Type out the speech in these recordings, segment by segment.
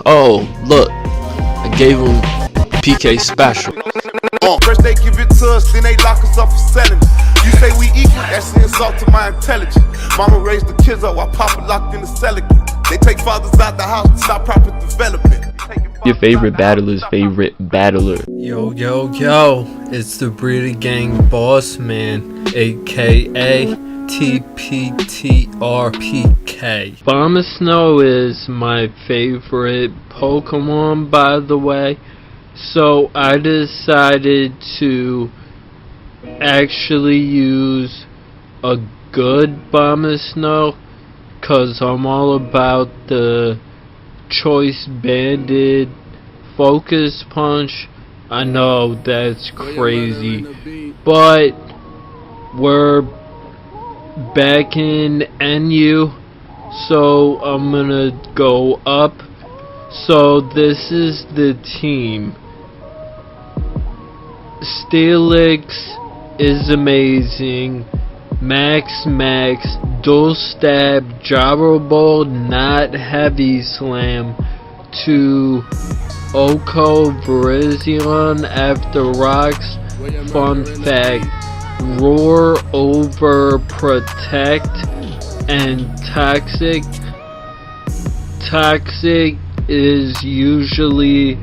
Oh, look, I gave him PK special. First they give it to us, then they lock us up for selling it. You say we equal, that's an insult to my intelligence. Mama raised the kids up while Papa locked in the cellar. They take fathers out the house to stop proper development. Your favorite battler's favorite battler. Yo, it's the Breeder Gang boss man, aka TPTRPK. Abomasnow is my favorite Pokemon, by the way, so I decided to actually use a good Abomasnow, cause I'm all about the choice banded focus punch. I know that's crazy, but we're back in NU, so I'm gonna go up. So this is the team. Steelix is amazing. Max, dual stab, gyro ball, not heavy slam to Oko Virizion after rocks. Fun fact, roar over protect and toxic. Toxic is usually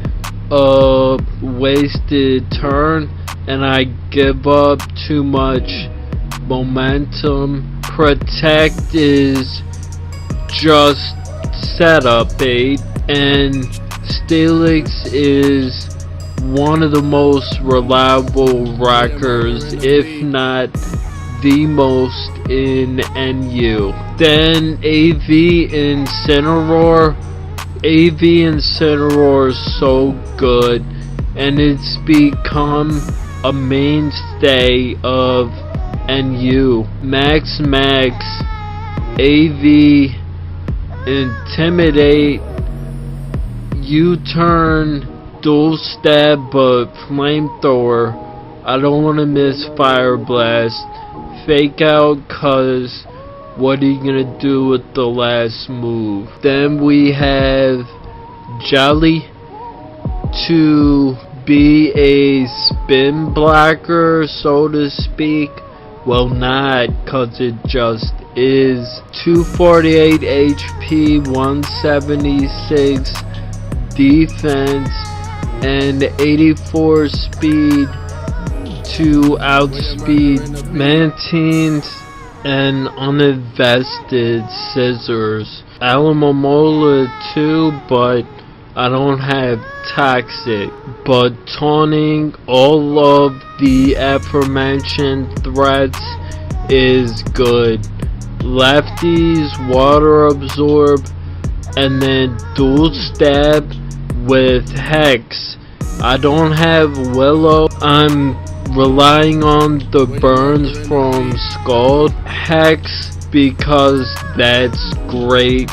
a wasted turn and I give up too much momentum. Protect is just setup bait, and Steelix is one of the most reliable rockers, if not the most in NU. Then AV Incineroar. AV Incineroar is so good, and it's become a mainstay of NU. Max, AV Intimidate, U-turn, dual stab, but flamethrower. I don't want to miss Fire Blast. Fake out, cause what are you gonna do with the last move? Then we have Jelly to be a spin blocker, so to speak. Well, not, cause it just is. 248 HP, 176 defense, and 84 speed to outspeed Mantines and uninvested Scissors. Alamomola too, but I don't have Toxic. But taunting all of the aforementioned threats is good. Lefties, water absorb, and then dual stab with Hex. I don't have Willow. I'm relying on the burns from Scald. Hex, because that's great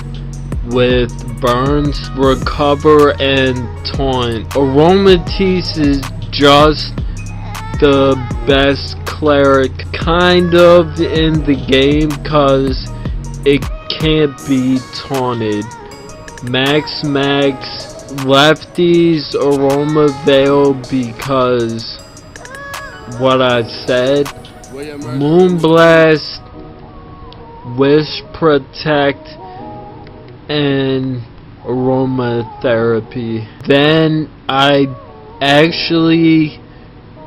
with burns, recover, and taunt. Aromatisse is just the best cleric kind of in the game, cause it can't be taunted. Max, lefties, Aroma Veil, because what I said. Moonblast, Wish Protect, and Aromatherapy. Then I actually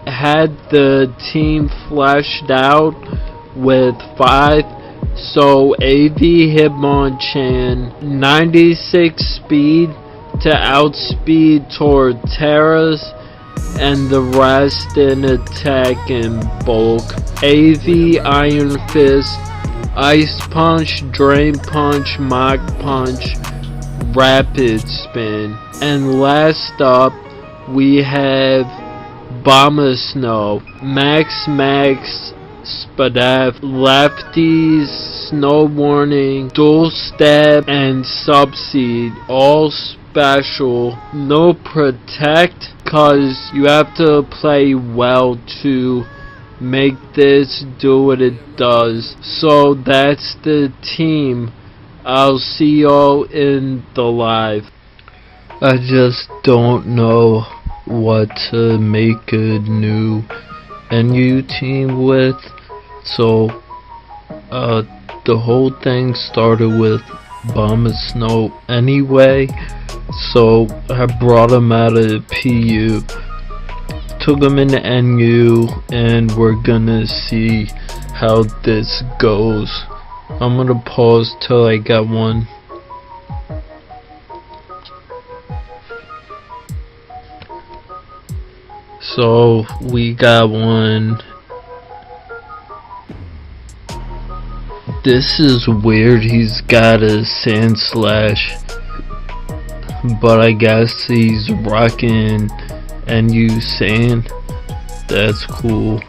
had the team fleshed out with 5. So AV Hitmonchan, 96 speed to outspeed Torterras, and the rest in attack and bulk. AV Iron Fist, Ice Punch, Drain Punch, Mach Punch, Rapid Spin. And last up, we have Abomasnow, Max, Spadaf, Lefties, Snow Warning, Dual Stab, and Subseed, all special. No Protect, cause you have to play well to make this do what it does. So that's the team. I'll see y'all in the live. I just don't know what to make a new NU team with. So the whole thing started with Abomasnow anyway. So I brought him out of PU, took him into NU, and we're gonna see how this goes. I'm gonna pause till I get one. So we got one. This is weird, he's got a sand slash, but I guess he's rocking NU sand. That's cool.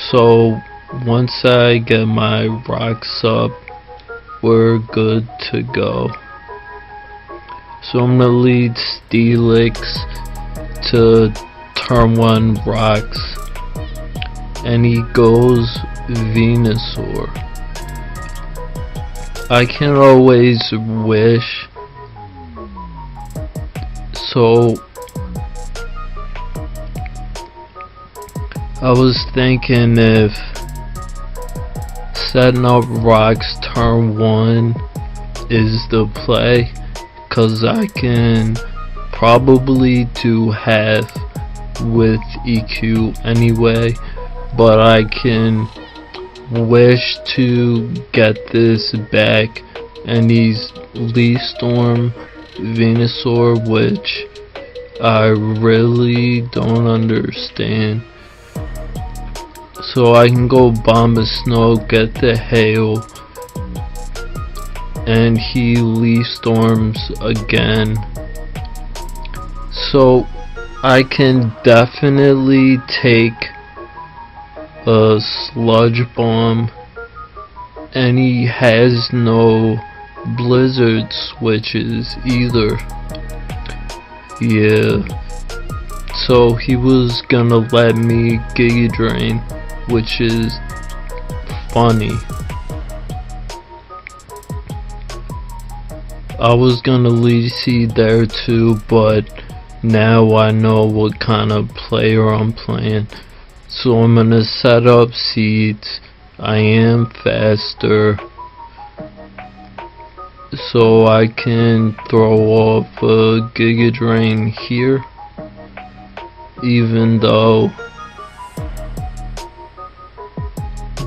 So once I get my rocks up, we're good to go. So I'm gonna lead Steelix to turn 1 rocks, and he goes Venusaur. I can always wish, so I was thinking if setting up rocks turn 1 is the play, cause I can probably do half with EQ anyway, but I can wish to get this back, and he's Leaf Storm Venusaur, which I really don't understand. So I can go Abomasnow, get the hail, and he Leaf Storms again. So I can definitely take a Sludge Bomb, and he has no Blizzard switches either. Yeah, so he was gonna let me Giga Drain, which is funny. I was gonna lead seed there too, but now I know what kind of player I'm playing. So I'm gonna set up seeds. I am faster, so I can throw off a Giga Drain here, even though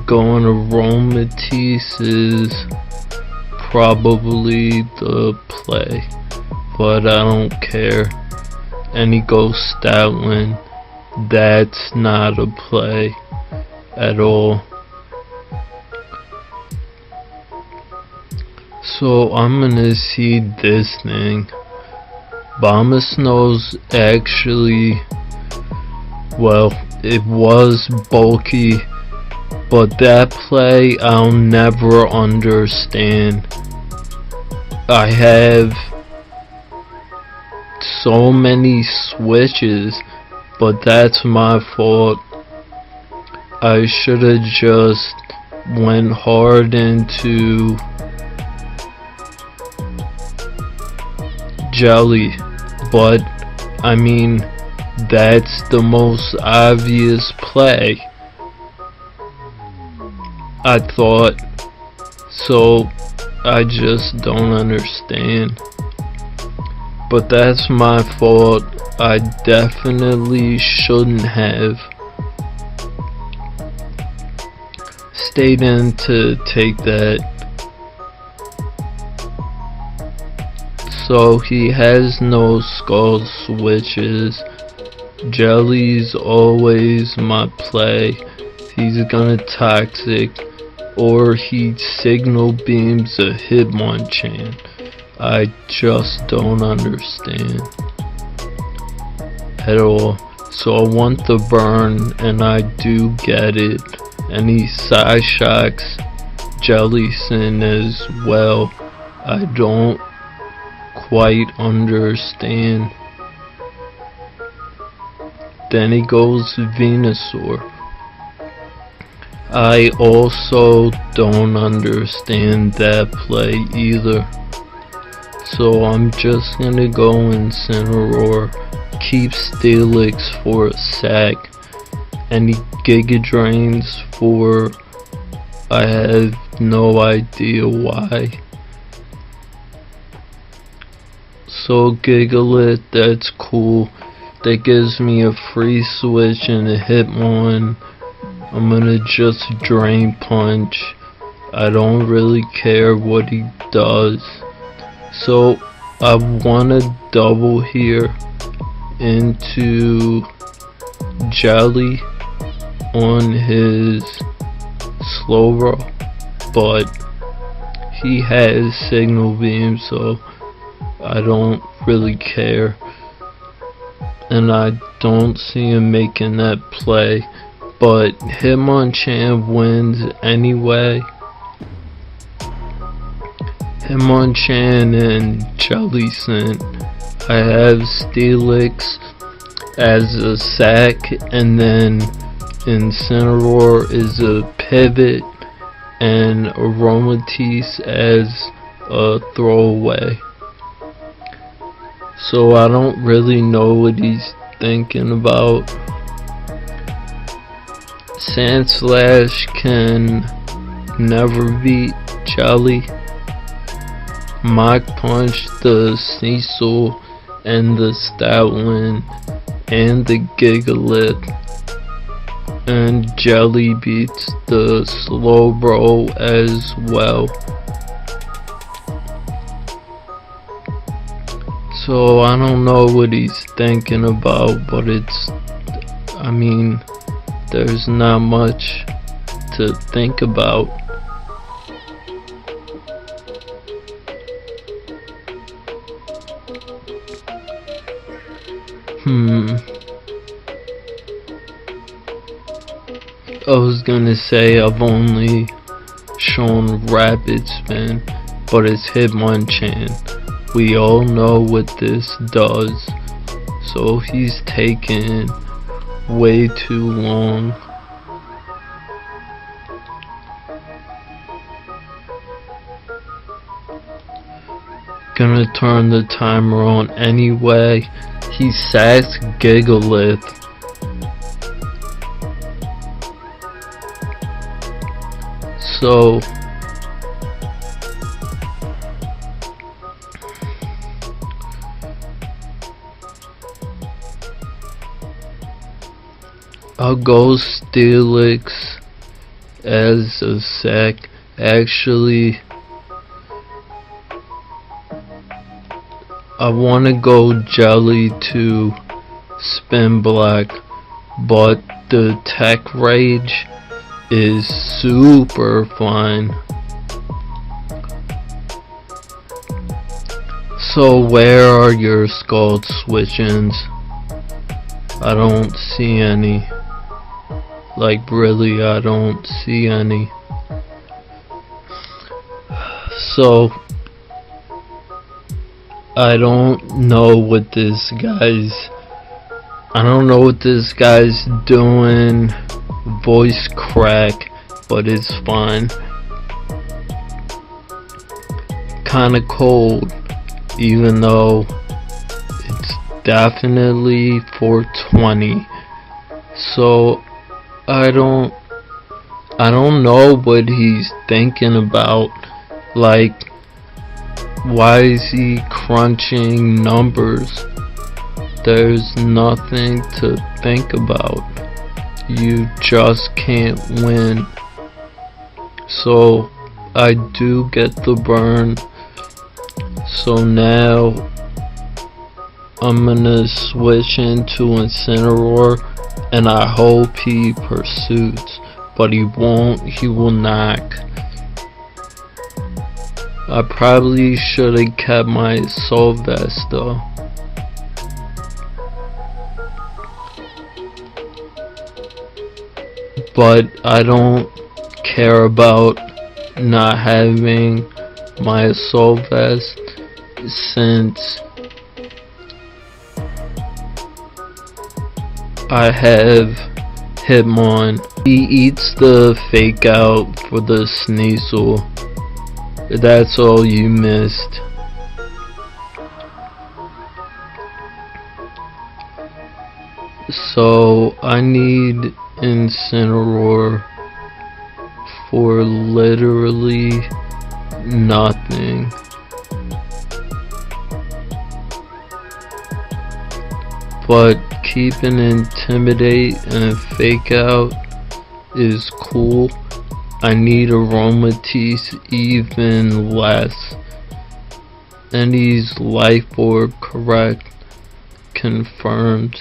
going Aromatisse is probably the play, but I don't care. And he goes Stoutland. That's not a play at all. So I'm gonna see this thing. Abomasnow's actually, well, it was bulky, but that play I'll never understand. I have so many switches, but that's my fault. I should have just went hard into Jelly, but I mean, that's the most obvious play, I thought. So I just don't understand. But that's my fault. I definitely shouldn't have stayed in to take that. So he has no skull switches. Jelly's always my play. He's gonna Toxic, or he Signal Beams a Hitmonchan. I just don't understand at all. So I want the burn, and I do get it. And he Psyshocks Jellicent as well. I don't quite understand. Then he goes Venusaur. I also don't understand that play either. So I'm just gonna go Incineroar, keep Steelix for a sec, any Giga Drains for I have no idea why. So Gigalith, that's cool. That gives me a free switch and a Hitmon. I'm gonna just Drain Punch. I don't really care what he does. So I wanna double here into Jelly on his Slowbro, but he has Signal Beam, so I don't really care. And I don't see him making that play, but Hitmonchan wins anyway. Hitmonchan and Jellicent. I have Steelix as a sack, and then Incineroar is a pivot, and Aromatisse as a throwaway. So I don't really know what he's thinking about. Sandslash can never beat Jelly. Mach Punch the Sneasel and the Stoutland and the Gigalith, and Jelly beats the Slowbro as well. So I don't know what he's thinking about, but I mean, there's not much to think about. I was gonna say I've only shown Rapid Spin, but it's Hitmonchan. We all know what this does, so he's taking way too long. Gonna turn the timer on anyway. He sacks Gigalith. So I'll go Steelix as a sec. Actually, I want to go Jelly to Spin Black, but the Tech Rage is super fine. So where are your Scald Switch-ins? I don't see any. Like, really, I don't see any. So I don't know what this guy's doing. Voice crack, but it's fine. Kinda cold, even though it's definitely 420. So I don't know what he's thinking about. Like, why is he crunching numbers? There's nothing to think about. You just can't win. So I do get the burn. So now I'm gonna switch into Incineroar, and I hope he pursues, but he won't. He will knock. I probably should have kept my Soul Vest though. But I don't care about not having my Assault Vest, since I have Hitmon. He eats the Fake Out for the Sneasel. That's all you missed. So I need Incineroar for literally nothing. But keeping Intimidate and Fake Out is cool. I need Aromatisse even less. And he's Life Orb, correct. Confirmed.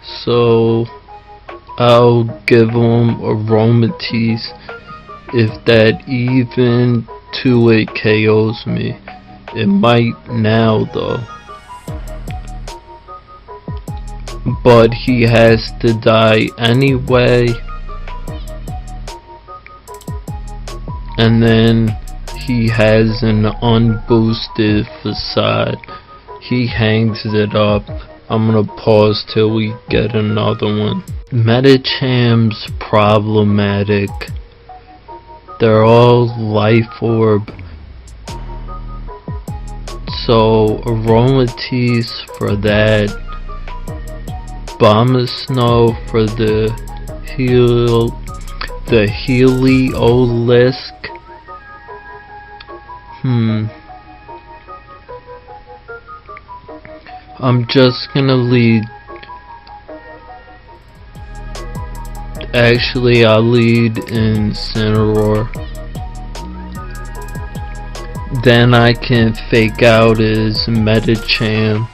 So I'll give him Aromatisse if that even 2-8 KOs me. It might now though. But he has to die anyway. And then he has an unboosted Facade. He hangs it up. I'm gonna pause till we get another one. Metacham's problematic. They're all Life Orb. So Aromatisse for that. Abomasnow for the Heliolisk. I'm just gonna lead. Actually, I'll lead Incineroar. Then I can Fake Out his Metacham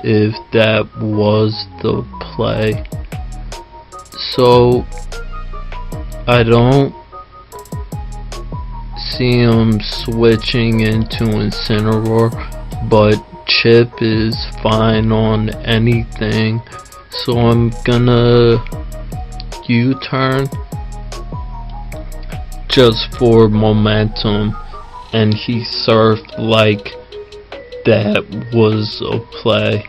if that was the play. So I don't see him switching into Incineroar, but Chip is fine on anything, so I'm gonna U-turn just for momentum, and he surfed like that was a play.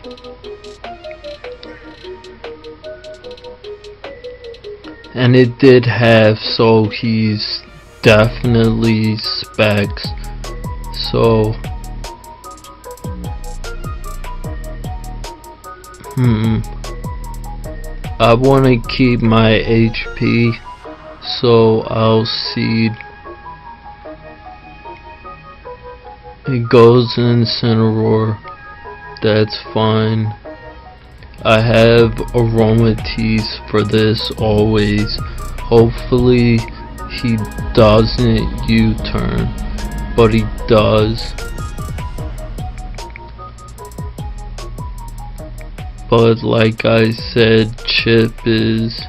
And it did have, so he's definitely specs. So I want to keep my HP, so I'll seed. It goes in Incineroar, that's fine. I have Aromatisse for this always. Hopefully he doesn't U-turn, but he does. But like I said, Chip is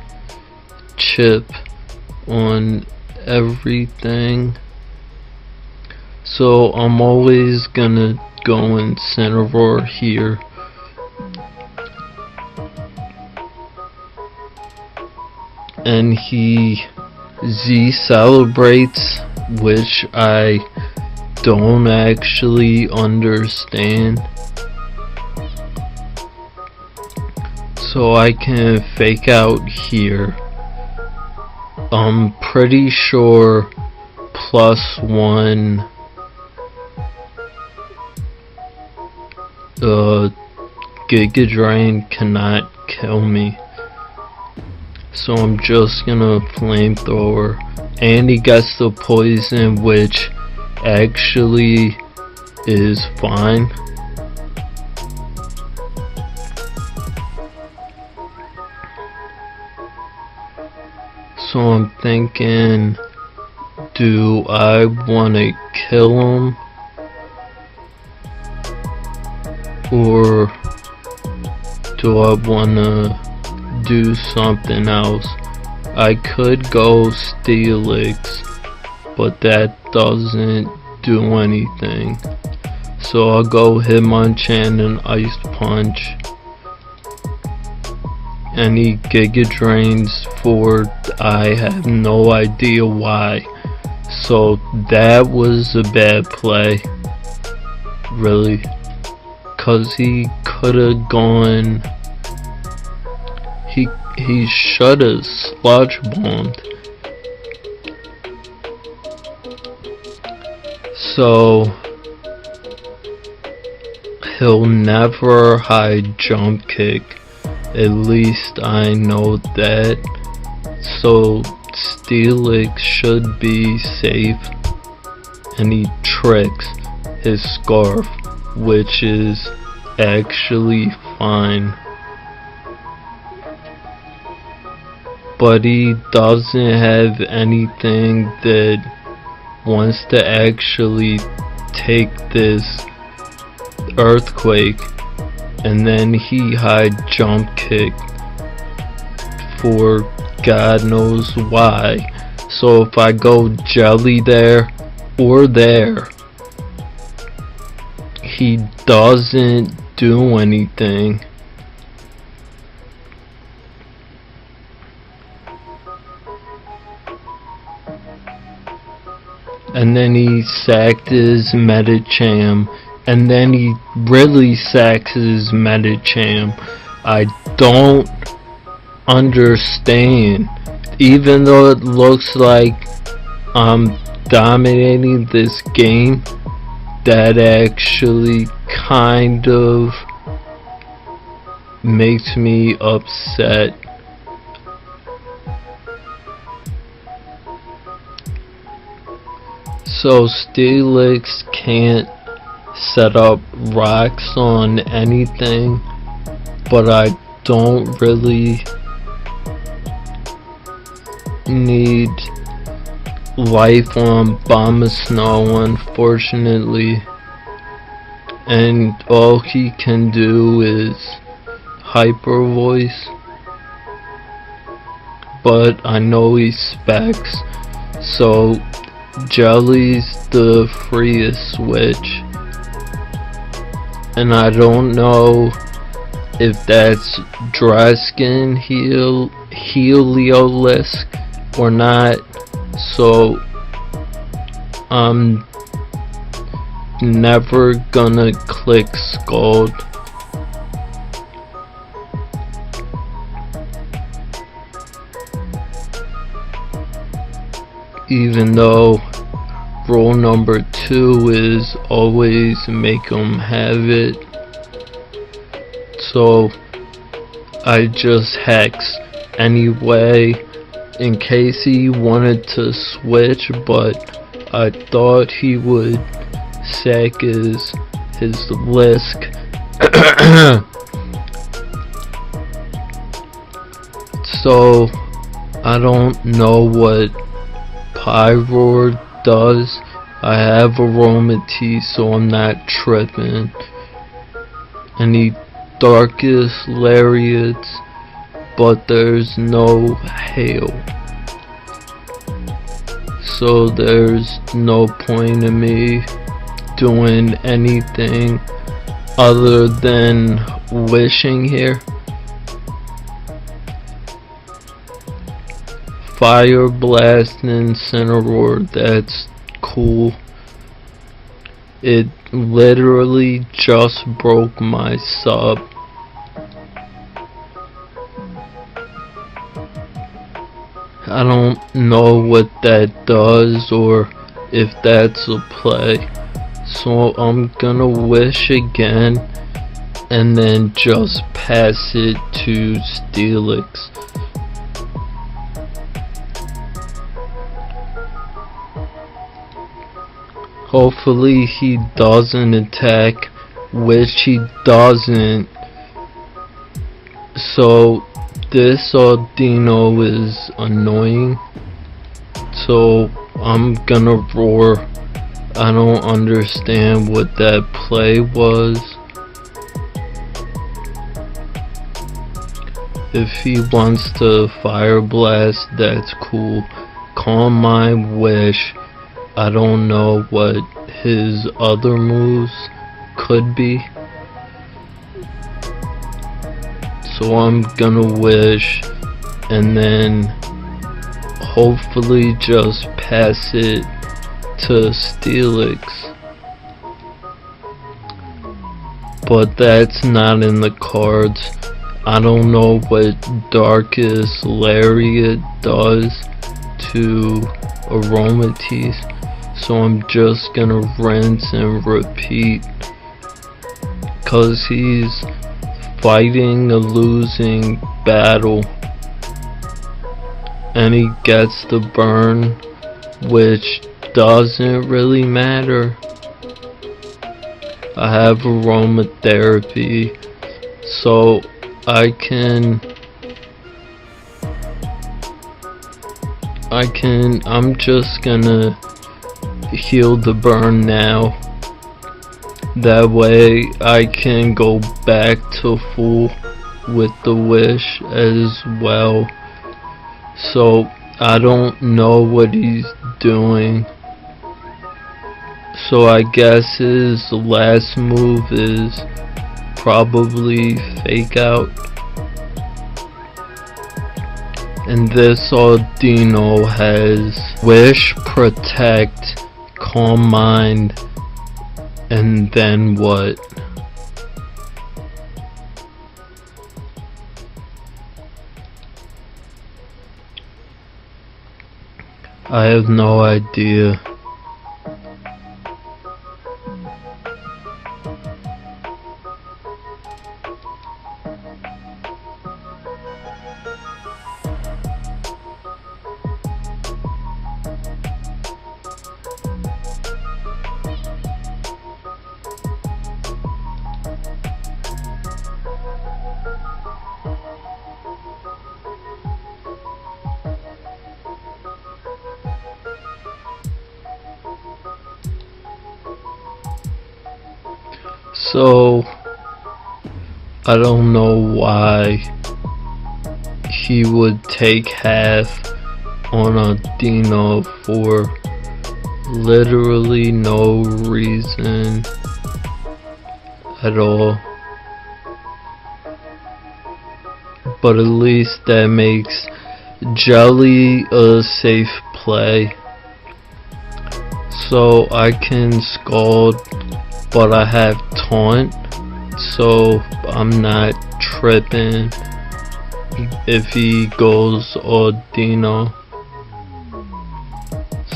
Chip on everything. So I'm always gonna go Incineroar here. And he Z celebrates, which I don't actually understand. So I can Fake Out here. I'm pretty sure +1 Giga Drain cannot kill me. So I'm just gonna Flamethrower, and he gets the poison, which actually is fine. So I'm thinking, do I wanna kill him, or do I wanna do something else? I could go Steelix, but that doesn't do anything. So I'll go Hitmonchan and Ice Punch. Any Giga Drains for I have no idea why. So that was a bad play, really, cause he could have gone. He should have Sludge Bombed. So he'll never hide Jump Kick. At least I know that. So Steelix should be safe. And he tricks his scarf, which is actually fine. But he doesn't have anything that wants to actually take this earthquake, and then he high jump kick for God knows why. So if I go jelly there or there, he doesn't do anything. And then he sacked his Medicham, and then he really sacks his Medicham. I don't understand. Even though it looks like I'm dominating this game, that actually kind of makes me upset. So Steelix can't set up rocks on anything, but I don't really need life on Abomasnow, unfortunately. And all he can do is hyper voice, but I know he specs, so Jelly's the freest switch, and I don't know if that's dry skin Heliolisk or not, so I'm never gonna click Scald. Even though rule number 2 is always make them have it, so I just hex anyway in case he wanted to switch, but I thought he would sack his Lisk. So I don't know what Pyroar does. I have Aromatisse, so I'm not tripping. Any Darkest Lariats, but there's no hail, so there's no point in me doing anything other than wishing here. Fire Blast and Incineroar, that's cool. It literally just broke my sub. I don't know what that does or if that's a play, so I'm gonna wish again and then just pass it to Steelix. Hopefully he doesn't attack, which he doesn't. So this Audino is annoying, so I'm gonna roar. I don't understand what that play was. If he wants to Fire Blast, that's cool. Calm Mind Wish. I don't know what his other moves could be, so I'm gonna wish and then hopefully just pass it to Steelix, but that's not in the cards. I don't know what Darkest Lariat does to Aromatisse, so I'm just gonna rinse and repeat, cause he's fighting a losing battle, and he gets the burn, which doesn't really matter. I have aromatherapy, so I'm just gonna heal the burn now. That way I can go back to full with the wish as well. So I don't know what he's doing. So I guess his last move is probably fake out. And this Audino has Wish, Protect, Calm Mind, and then what? I have no idea. So I don't know why he would take half on Audino for literally no reason at all. But at least that makes Jelly a safe play. So I can Scald, but I have Taunt, so I'm not tripping if he goes Audino.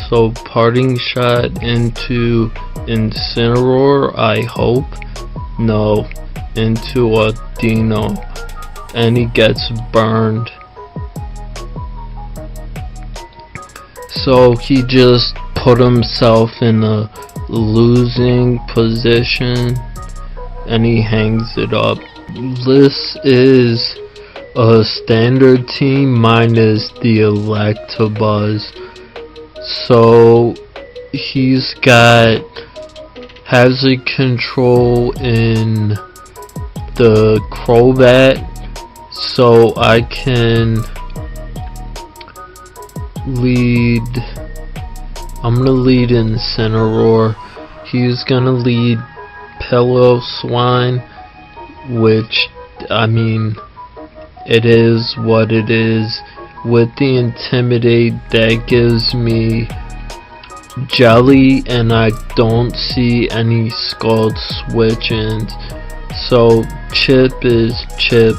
So Parting Shot into Incineroar, I hope. No, into Audino, and he gets burned. So he just put himself in a losing position and he hangs it up. This is a standard team minus the Electabuzz, so he's got Hazard Control in the Crobat, so I can lead. I'm gonna lead Incineroar. He's gonna lead Pillow Swine, which, I mean, it is what it is. With the Intimidate, that gives me Jelly, and I don't see any Scald switch-ins. So Chip is Chip.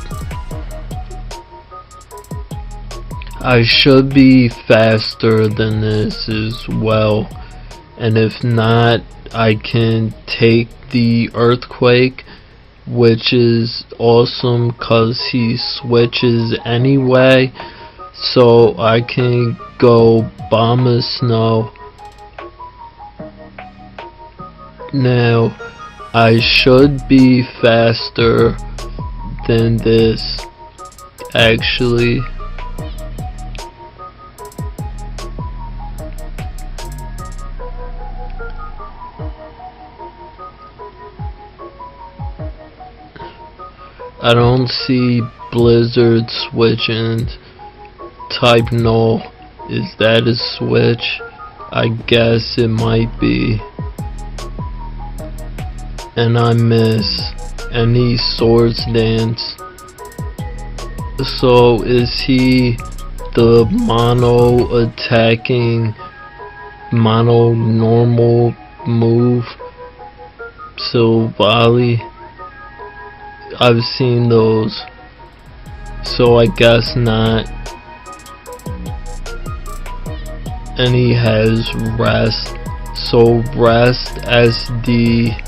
I should be faster than this as well, and if not, I can take the Earthquake, which is awesome cause he switches anyway, so I can go Abomasnow. Now I should be faster than this actually. I don't see Blizzard switching. Type Null. Is that a switch? I guess it might be. And I miss. And he Swords Dance. So is he the mono attacking, mono normal move? Silvally? I've seen those, so I guess not. And he has Rest, so Rest SD,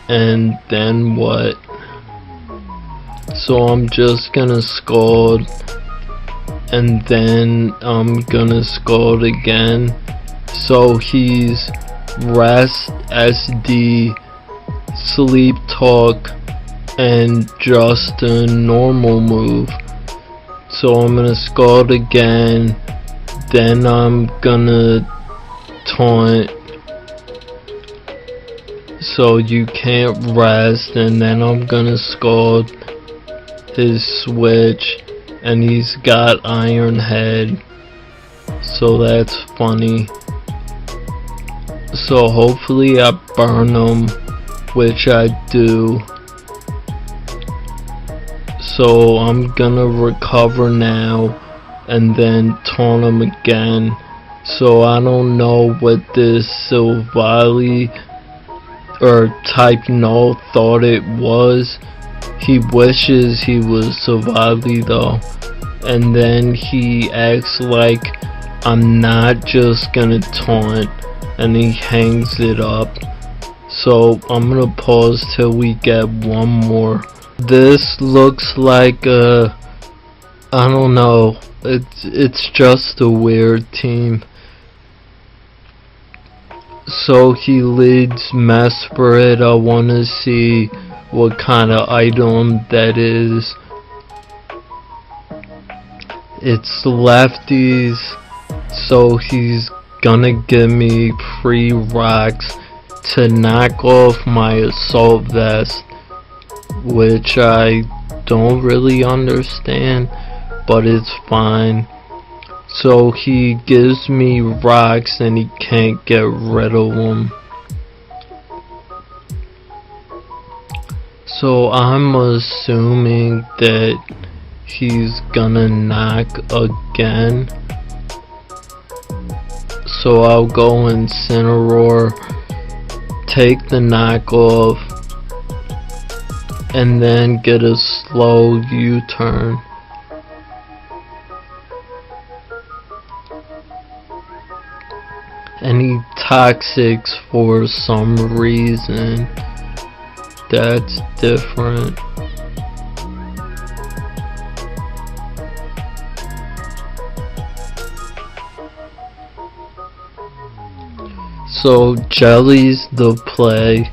and then what? So I'm just gonna scald, and then I'm gonna scald again. So he's rest, SD, sleep talk, and just a normal move. So I'm gonna scald again, then I'm gonna taunt, so you can't rest, and then I'm gonna scald his switch, and he's got Iron Head, so that's funny. So hopefully I burn him, which I do. So I'm gonna recover now and then taunt him again. So I don't know what this Silvally or type null thought it was. He wishes he was Silvally though, and then he acts like I'm not just gonna taunt, and he hangs it up. So I'm gonna pause till we get one more. This looks like I don't know, it's just a weird team. So he leads Mesperit. I wanna see what kind of item that is. It's lefties, so he's gonna give me free rocks to knock off my assault vest, which I don't really understand, but it's fine. So he gives me rocks and he can't get rid of them. So I'm assuming that he's gonna knock again. So I'll go Incineroar, take the knock off, and then get a slow U-turn. And he toxics for some reason. That's different. So Jelly's the play.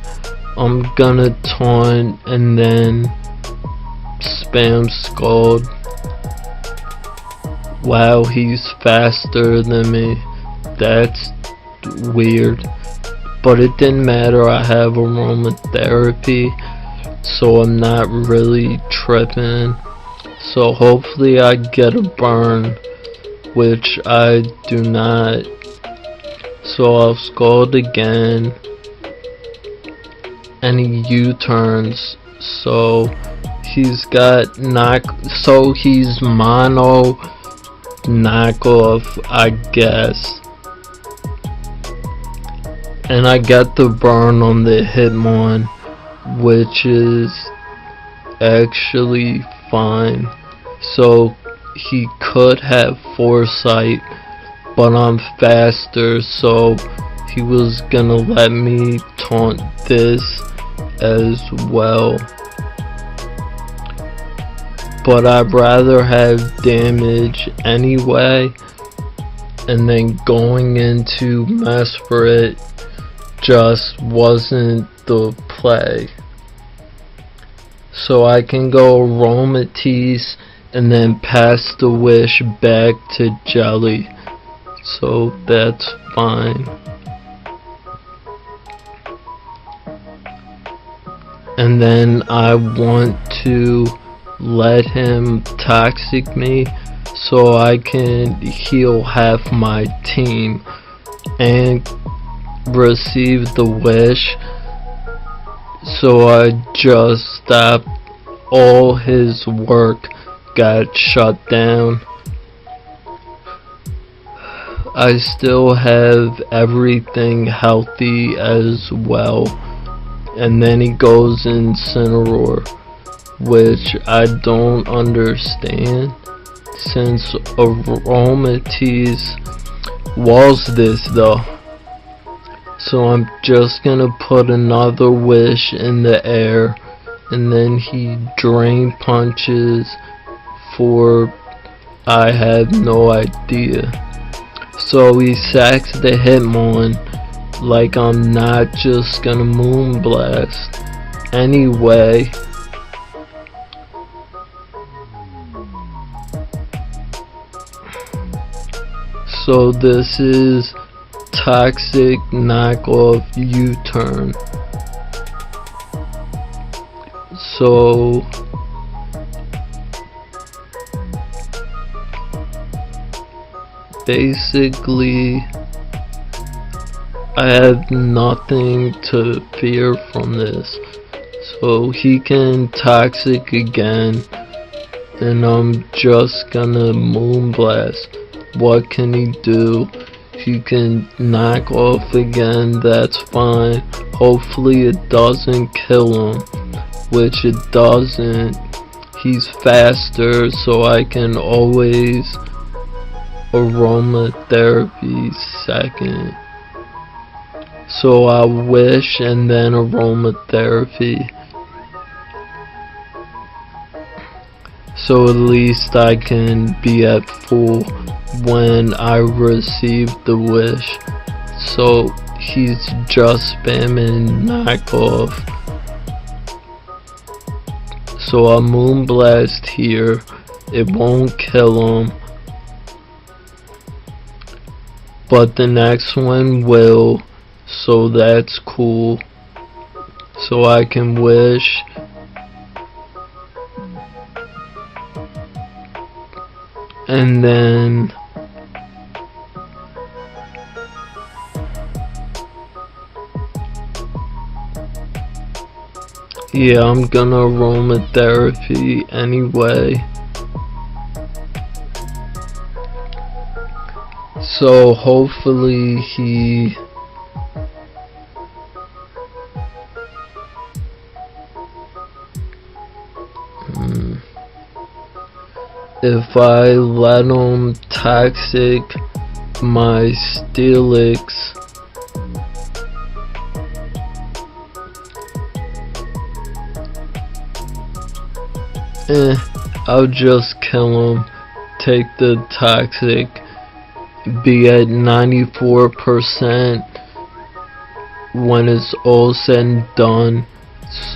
I'm gonna taunt and then spam Scald. Wow, he's faster than me. That's weird. But it didn't matter, I have aromatherapy, so I'm not really tripping. So hopefully I get a burn, which I do not. So I'll Scald again, and he U-turns, so he's got so he's mono knockoff, I guess. And I got the burn on the Hitmon, which is actually fine. So he could have foresight, but I'm faster, so he was gonna let me taunt this as well. But I'd rather have damage anyway, and then going into Mesperit just wasn't the play. So I can go Aromatisse and then pass the wish back to Jelly, so that's fine. And then I want to let him toxic me so I can heal half my team and receive the wish. So I just stopped. All his work got shut down. I still have everything healthy as well. And then he goes Incineroar, which I don't understand, since Aromatisse was this though. So I'm just gonna put another wish in the air and then he drain punches for I have no idea. So he sacks the Hitmon like I'm not just gonna Moonblast. Anyway, so this is Toxic knockoff U-turn. So basically I have nothing to fear from this. So he can Toxic again, and I'm just gonna Moonblast. What can he do? He can knock off again, that's fine. Hopefully it doesn't kill him, which it doesn't. He's faster, so I can always aromatherapy second. So I wish and then aromatherapy. So at least I can be at full when I receive the wish. So he's just spamming knockoff. So I Moonblast here. It won't kill him, but the next one will. So that's cool. So I can wish. And then yeah, I'm gonna aromatherapy anyway. So hopefully he if I let him Toxic my Steelix, I'll just kill him, take the Toxic, be at 94% when it's all said and done,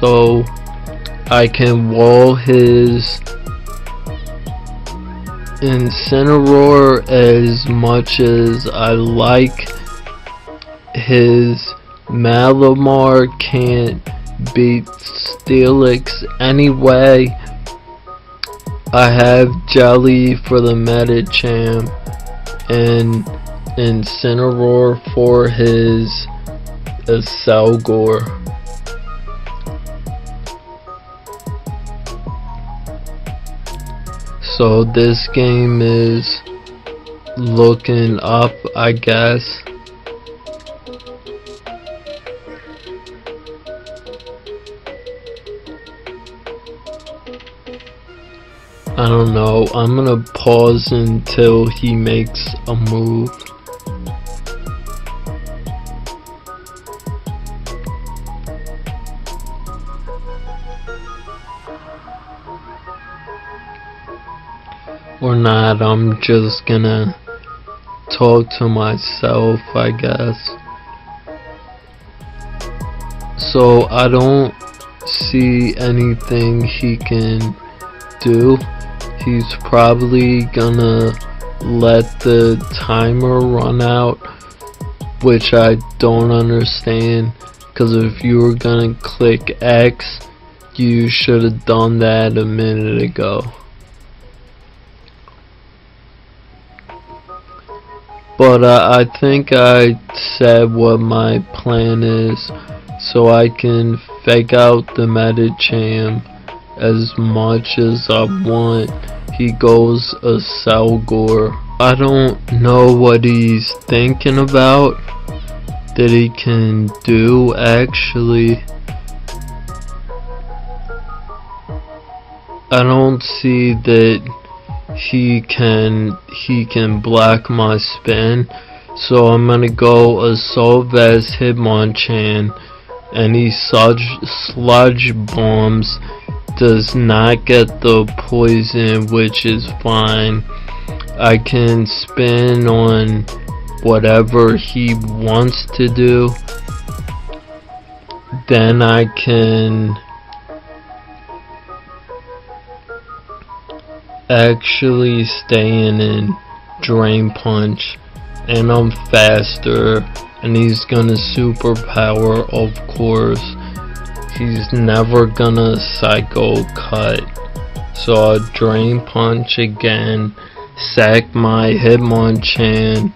so I can wall his Incineroar as much as I like. His Malamar can't beat Steelix anyway. I have Jelly for the Medicham and Incineroar for his Selgor. So this game is looking up, I guess. I don't know, I'm gonna pause until he makes a move. Or not, I'm just gonna talk to myself, I guess. So I don't see anything he can do. He's probably gonna let the timer run out, which I don't understand, because if you were gonna click X, you should have done that a minute ago. But I think I said what my plan is, so I can fake out the Medicham as much as I want. He goes a Selgor. I don't know what he's thinking about that he can do actually. I don't see that he can block my spin, so I'm gonna go Assault Vest Hitmonchan any sludge bombs does not get the poison, which is fine. I can spin on whatever he wants to do. Then I can actually stay in and drain punch, and I'm faster, and he's gonna superpower, of course. He's never gonna psycho cut. So I'll drain punch again, sack my Hitmonchan,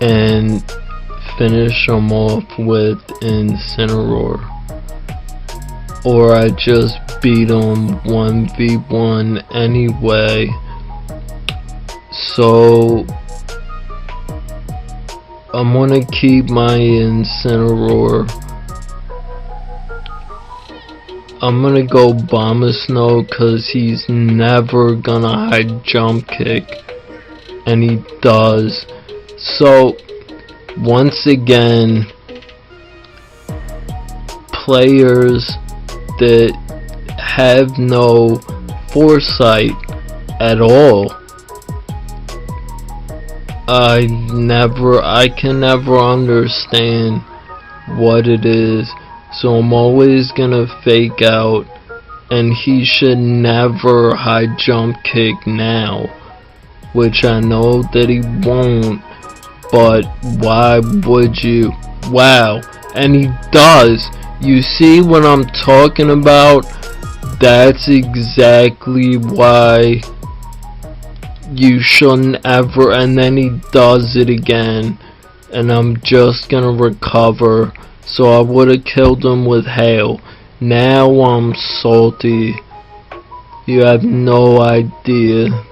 and finish him off with Incineroar. Or I just beat him 1v1 anyway. So I'm gonna keep my Incineroar. I'm gonna go Abomasnow cause he's never gonna high jump kick, and he does. So once again, players that have no foresight at all, I can never understand what it is. So I'm always gonna fake out, and he should never high jump kick now, which I know that he won't, but why would you? Wow, and he does. You see what I'm talking about? That's exactly why you shouldn't ever. And then he does it again, and I'm just gonna recover. So I would have killed him with hail. Now I'm salty. You have no idea.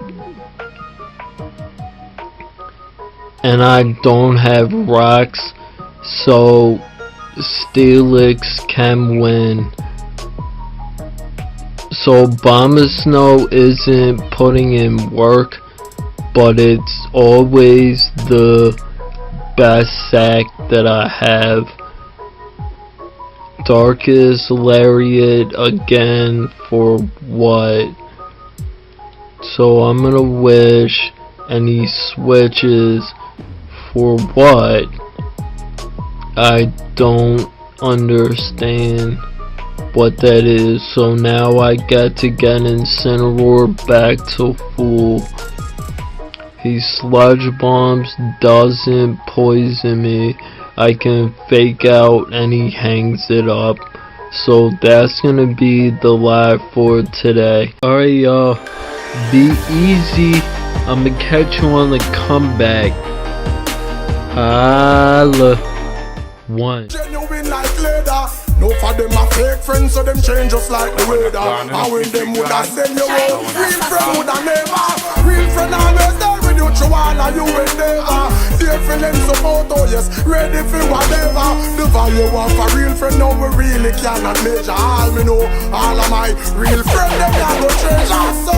And I don't have rocks, so Steelix can win. So Abomasnow isn't putting in work, but it's always the best sack that I have. Darkest Lariat again for what? So I'm gonna wish, and he switches for what? I don't understand what that is. So now I get to get Incineroar back to full. He sludge bombs, doesn't poison me. I can fake out, and he hangs it up. So that's gonna be the live for today. Alright y'all, be easy. I'm gonna catch you on the comeback. Holla. One. Genuine like leather. No for them a fake friends, so them change just like the weather. And when them woulda send you out, real friend woulda never. Real friend always there with you through all of you endeavor. Dear friend and support, oh yes, ready for whatever. The value of a real friend, now we really cannot measure. All me know, all of my real friends, them not go treasure. So